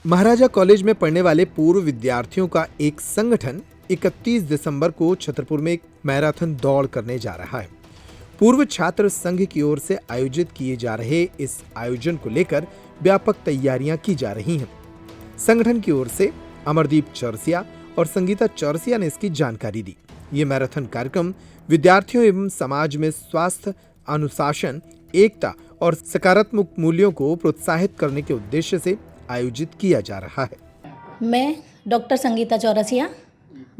महाराजा college में पढ़ने वाले पूर्व विद्यार्थियों का एक संगठन 31 दिसंबर को छतरपुर में एक मैराथन दौड़ करने जा रहा है। पूर्व छात्र संघ की ओर से आयोजित किए जा रहे इस आयोजन को लेकर व्यापक तैयारियां की जा रही हैं। संगठन की ओर से अमरदीप चौरसिया और संगीता चौरसिया ने इसकी जानकारी दी। ये मैराथन कार्यक्रम विद्यार्थियों एवं समाज में स्वास्थ्य, अनुशासन, एकता और सकारात्मक मूल्यों को प्रोत्साहित करने के उद्देश्य से आयोजित किया जा रहा है। मैं डॉक्टर संगीता चौरसिया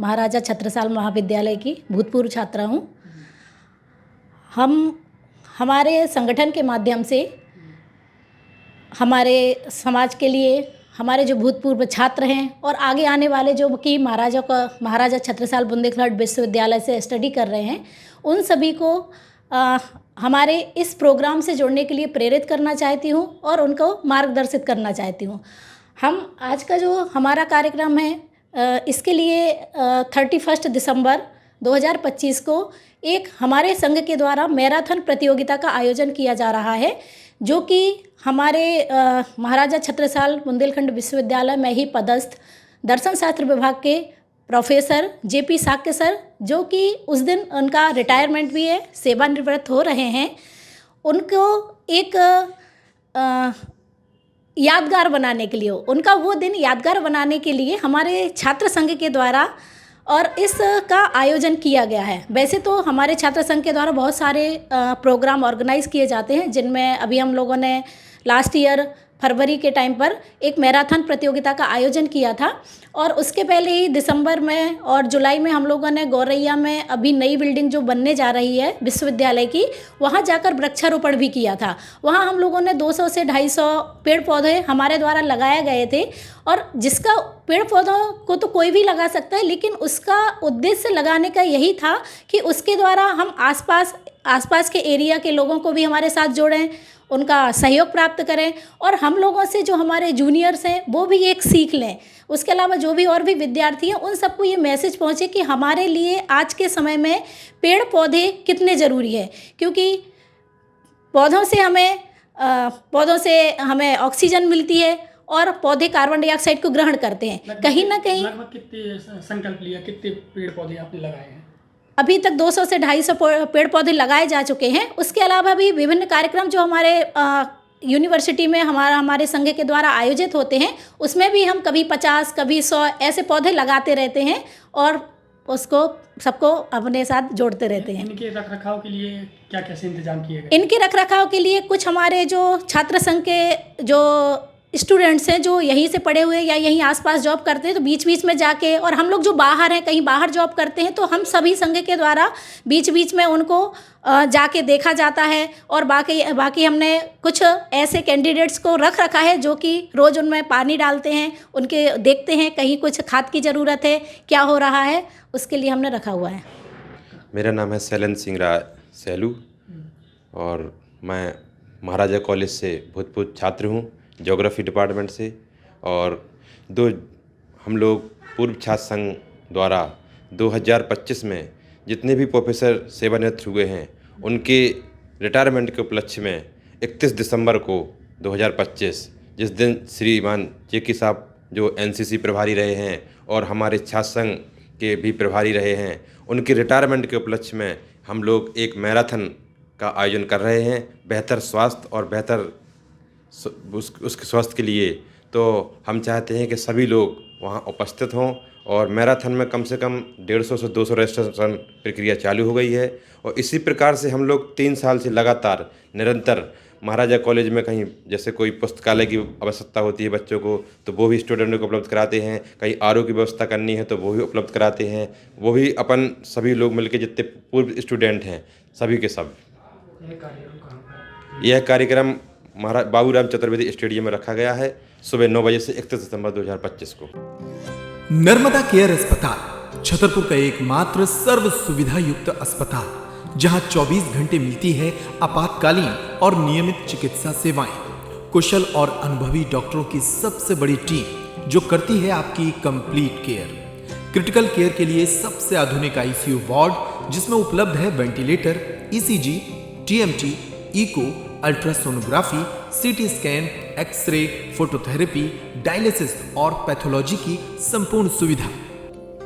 महाराजा छत्रसाल महाविद्यालय की भूतपूर्व छात्रा हूँ। हमारे संगठन के माध्यम से हमारे समाज के लिए हमारे जो भूतपूर्व छात्र हैं और आगे आने वाले जो कि महाराजा छत्रसाल बुंदेलखंड विश्वविद्यालय से स्टडी कर रहे हैं, उन सभी को हमारे इस प्रोग्राम से जुड़ने के लिए प्रेरित करना चाहती हूँ और उनको मार्गदर्शित करना चाहती हूँ। हम आज का जो हमारा कार्यक्रम है, इसके लिए 31 दिसंबर 2025 को एक हमारे संघ के द्वारा मैराथन प्रतियोगिता का आयोजन किया जा रहा है, जो कि हमारे महाराजा छत्रसाल बुंदेलखंड विश्वविद्यालय में ही पदस्थ दर्शन शास्त्र विभाग के प्रोफेसर जेपी साक्य सर, जो कि उस दिन उनका रिटायरमेंट भी है, सेवानिवृत्त हो रहे हैं, उनको एक यादगार बनाने के लिए, उनका वो दिन यादगार बनाने के लिए हमारे छात्र संघ के द्वारा और इसका आयोजन किया गया है। वैसे तो हमारे छात्र संघ के द्वारा बहुत सारे प्रोग्राम ऑर्गेनाइज किए जाते हैं, जिनमें अभी हम लोगों ने लास्ट ईयर फरवरी के टाइम पर एक मैराथन प्रतियोगिता का आयोजन किया था, और उसके पहले ही दिसंबर में और जुलाई में हम लोगों ने गौरैया में अभी नई बिल्डिंग जो बनने जा रही है विश्वविद्यालय की, वहाँ जाकर वृक्षारोपण भी किया था। वहाँ हम लोगों ने 200 से 250 पेड़ पौधे हमारे द्वारा लगाए गए थे, और जिसका पेड़ पौधों को तो कोई भी लगा सकता है, लेकिन उसका उद्देश्य लगाने का यही था कि उसके द्वारा हम आसपास के एरिया के लोगों को भी हमारे साथ जोड़ें, उनका सहयोग प्राप्त करें, और हम लोगों से जो हमारे जूनियर्स हैं वो भी एक सीख लें। उसके अलावा जो भी और भी विद्यार्थी हैं, उन सबको ये मैसेज पहुँचे कि हमारे लिए आज के समय में पेड़ पौधे कितने ज़रूरी है, क्योंकि पौधों से हमें ऑक्सीजन मिलती है और पौधे कार्बन डाइऑक्साइड को ग्रहण करते हैं। कहीं ना कहीं लगभग कितने संकल्प लिया, कितने पेड़ पौधे आपने लगाए हैं? अभी तक 200 से 250 पेड़ पौधे लगाए जा चुके हैं। उसके अलावा भी विभिन्न कार्यक्रम जो हमारे यूनिवर्सिटी में हमारे संघ के द्वारा आयोजित होते हैं, उसमें भी हम कभी 50 कभी 100 ऐसे पौधे लगाते रहते हैं और उसको सबको अपने साथ जोड़ते रहते हैं। इनके रखरखाव के लिए क्या कैसे इंतजाम किए गए? इनके रखरखाव के लिए कुछ हमारे जो छात्र संघ के जो स्टूडेंट्स हैं, जो यहीं से पढ़े हुए या यहीं आसपास जॉब करते हैं, तो बीच बीच में जाके, और हम लोग जो बाहर हैं, कहीं बाहर जॉब करते हैं, तो हम सभी संघ के द्वारा बीच बीच में उनको जाके देखा जाता है। और बाकी हमने कुछ ऐसे कैंडिडेट्स को रख रखा है जो कि रोज़ उनमें पानी डालते हैं, उनके देखते हैं कहीं कुछ खाद की ज़रूरत है, क्या हो रहा है, उसके लिए हमने रखा हुआ है। मेरा नाम है शैलेंद्र सिंह राय सैलू, और मैं महाराजा कॉलेज से भूतपूर्व छात्र हूँ, ज्योग्राफी डिपार्टमेंट से। और हम लोग पूर्व छात्र संघ द्वारा 2025 में जितने भी प्रोफेसर सेवानिवृत्त हुए हैं, उनके रिटायरमेंट के उपलक्ष्य में 31 दिसंबर को 2025, जिस दिन श्रीमान जेकी साहब जो एनसीसी प्रभारी रहे हैं और हमारे छात्र संघ के भी प्रभारी रहे हैं, उनके रिटायरमेंट के उपलक्ष्य में हम लोग एक मैराथन का आयोजन कर रहे हैं, बेहतर स्वास्थ्य और बेहतर उसके स्वास्थ्य के लिए। तो हम चाहते हैं कि सभी लोग वहाँ उपस्थित हों, और मैराथन में कम से कम 150 से 200 रजिस्ट्रेशन प्रक्रिया चालू हो गई है। और इसी प्रकार से हम लोग 3 साल से लगातार निरंतर महाराजा कॉलेज में कहीं जैसे कोई पुस्तकालय की आवश्यकता होती है बच्चों को, तो वो भी स्टूडेंटों को उपलब्ध कराते हैं। कहीं आरओ की व्यवस्था करनी है तो वो भी उपलब्ध कराते हैं। वो भी अपन सभी लोग मिलकर जितने पूर्व स्टूडेंट हैं सभी के सब। यह कार्यक्रम महाराज बाबूराम चतुर्वेदी स्टेडियम में रखा गया है, सुबह 9 बजे से 31 दिसंबर 2025 को। नर्मदा केयर अस्पताल छतरपुर का एकमात्र सर्व सुविधा युक्त अस्पताल, जहां 24 घंटे मिलती है आपातकालीन और नियमित चिकित्सा सेवाएं। कुशल और अनुभवी डॉक्टरों की सबसे बड़ी टीम जो करती है आपकी कंप्लीट केयर। क्रिटिकल केयर के लिए सबसे आधुनिक आईसीयू वार्ड, जिसमें उपलब्ध है ventilator, ECG, TMT, echo, ultrasonography, CT scan, x-ray, phototherapy, dialysis और पैथोलॉजी की संपूर्ण सुविधा।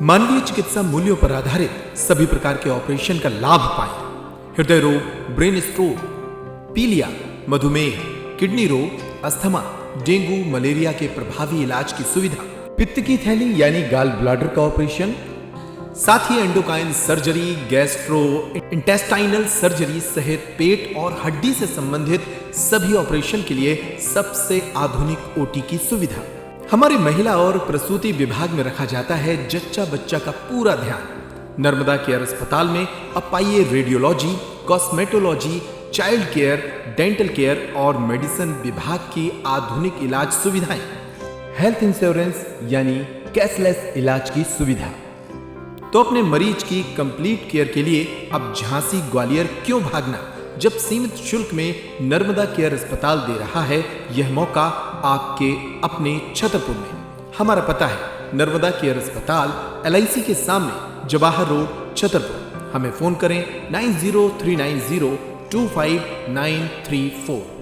मानवीय चिकित्सा मूल्यों पर आधारित सभी प्रकार के ऑपरेशन का लाभ पाएं। हृदय रोग, ब्रेन स्ट्रोक, पीलिया, मधुमेह, किडनी रोग, अस्थमा, डेंगू, मलेरिया के प्रभावी इलाज की सुविधा, पित्त की थैली यानी गाल ब्लैडर का ऑपरेशन, साथ ही endocrine surgery, gastrointestinal surgery सहित पेट और हड्डी से संबंधित सभी ऑपरेशन के लिए सबसे आधुनिक ओटी की सुविधा। हमारे महिला और प्रसूति विभाग में रखा जाता है जच्चा बच्चा का पूरा ध्यान। नर्मदा केयर अस्पताल में अब पाइए radiology, cosmetology, child care, dental care और मेडिसिन विभाग की आधुनिक इलाज सुविधाएं, हेल्थ इंश्योरेंस यानी कैशलेस इलाज की सुविधा। तो अपने मरीज की कंप्लीट केयर के लिए अब झांसी ग्वालियर क्यों भागना, जब सीमित शुल्क में नर्मदा केयर अस्पताल दे रहा है यह मौका आपके अपने छतरपुर में। हमारा पता है नर्मदा केयर अस्पताल LIC के सामने, जवाहर रोड, छतरपुर। हमें फोन करें 9039025934।